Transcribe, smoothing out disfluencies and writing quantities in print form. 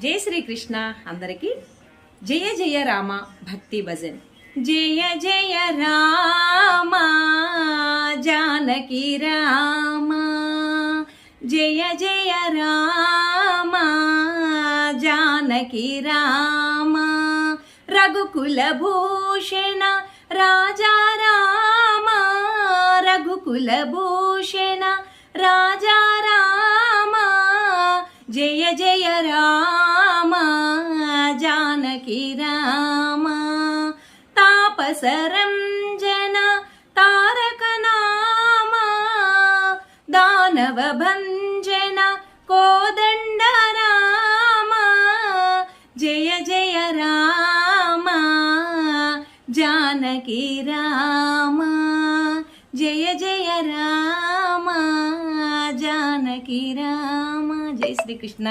జై శ్రీకృష్ణ అందరికీ జయ జయ రామ భక్తి భజన్. జయ జయ రామ జానకి రామ, జయ జయ రామ జానకి రామ, రఘుకుల భూషణ రాజా రామ, రఘుకుల భూషణ రాజా రామ, జయ జయ రామ జానకి రామ, తాపసరంజన తారక నామ, దానవ భంజన కోదండ రామ, జయ జయ రామ జానకి రామ, జయ జయ రామ జానకి రామ. జై శ్రీకృష్ణ.